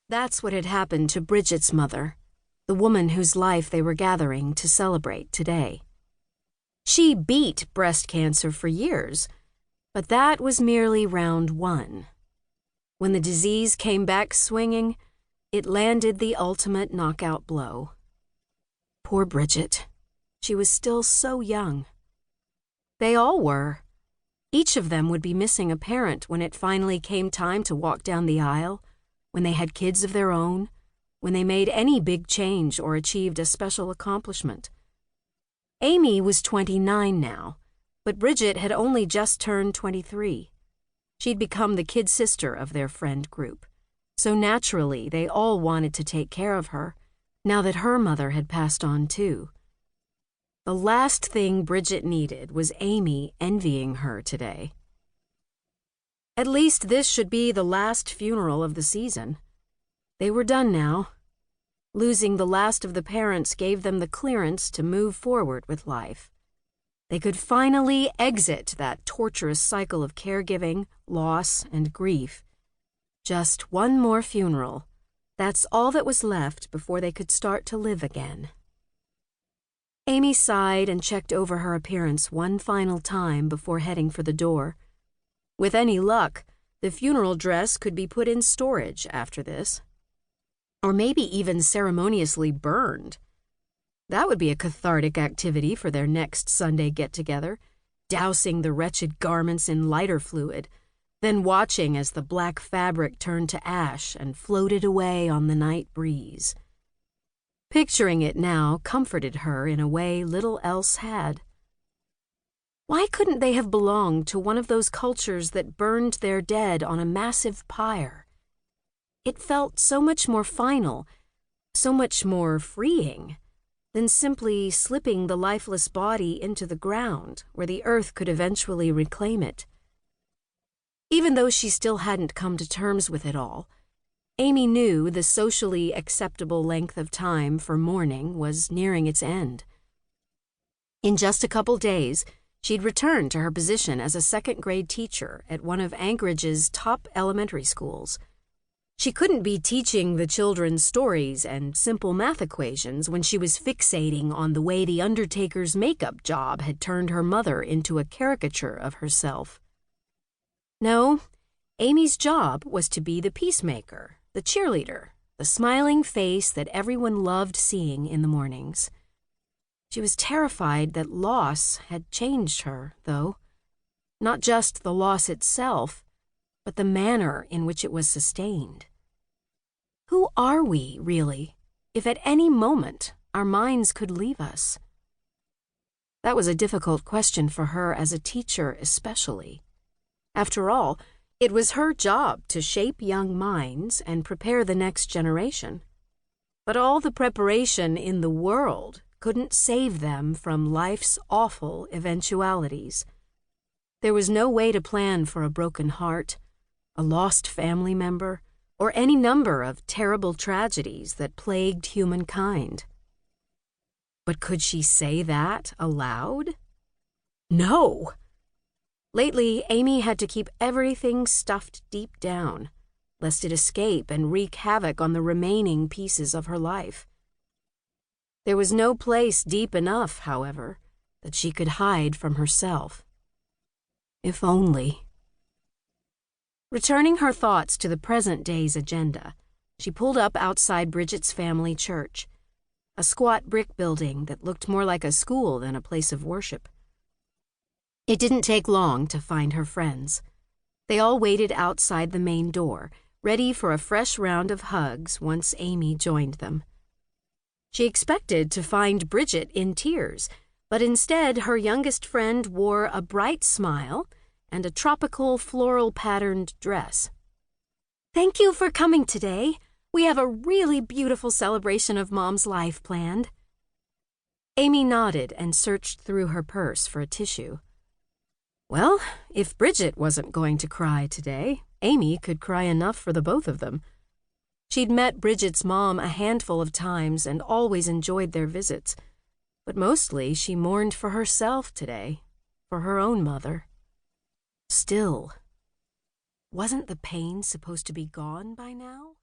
That's what had happened to Bridget's mother, the woman whose life they were gathering to celebrate today. She beat breast cancer for years, but that was merely round one. When the disease came back swinging, it landed the ultimate knockout blow. Poor Bridget. She was still so young. They all were. Each of them would be missing a parent when it finally came time to walk down the aisle, when they had kids of their own, when they made any big change or achieved a special accomplishment. Amy was 29 now, but Bridget had only just turned 23. She'd become the kid sister of their friend group, so naturally they all wanted to take care of her, now that her mother had passed on too. The last thing Bridget needed was Amy envying her today. At least this should be the last funeral of the season. They were done now. Losing the last of the parents gave them the clearance to move forward with life. They could finally exit that torturous cycle of caregiving, loss, and grief. Just one more funeral. That's all that was left before they could start to live again. Amy sighed and checked over her appearance one final time before heading for the door. With any luck, the funeral dress could be put in storage after this. Or maybe even ceremoniously burned. That would be a cathartic activity for their next Sunday get-together, dousing the wretched garments in lighter fluid, then watching as the black fabric turned to ash and floated away on the night breeze. Picturing it now comforted her in a way little else had. Why couldn't they have belonged to one of those cultures that burned their dead on a massive pyre? It felt so much more final, so much more freeing, than simply slipping the lifeless body into the ground where the earth could eventually reclaim it. Even though she still hadn't come to terms with it all, Amy knew the socially acceptable length of time for mourning was nearing its end. In just a couple days, she'd return to her position as a second-grade teacher at one of Anchorage's top elementary schools. She couldn't be teaching the children stories and simple math equations when she was fixating on the way the undertaker's makeup job had turned her mother into a caricature of herself. No, Amy's job was to be the peacemaker, the cheerleader, the smiling face that everyone loved seeing in the mornings. She was terrified that loss had changed her, though. Not just the loss itself, but the manner in which it was sustained. Who are we, really, if at any moment our minds could leave us? That was a difficult question for her as a teacher especially. After all, it was her job to shape young minds and prepare the next generation. But all the preparation in the world couldn't save them from life's awful eventualities. There was no way to plan for a broken heart, a lost family member, or any number of terrible tragedies that plagued humankind. But could she say that aloud? No! Lately, Amy had to keep everything stuffed deep down, lest it escape and wreak havoc on the remaining pieces of her life. There was no place deep enough, however, that she could hide from herself. If only. Returning her thoughts to the present day's agenda, she pulled up outside Bridget's family church, a squat brick building that looked more like a school than a place of worship. It didn't take long to find her friends. They all waited outside the main door, ready for a fresh round of hugs once Amy joined them. She expected to find Bridget in tears, but instead her youngest friend wore a bright smile and a tropical floral-patterned dress. "Thank you for coming today. We have a really beautiful celebration of Mom's life planned." Amy nodded and searched through her purse for a tissue. Well, if Bridget wasn't going to cry today, Amy could cry enough for the both of them. She'd met Bridget's mom a handful of times and always enjoyed their visits, but mostly she mourned for herself today, for her own mother. Still, wasn't the pain supposed to be gone by now?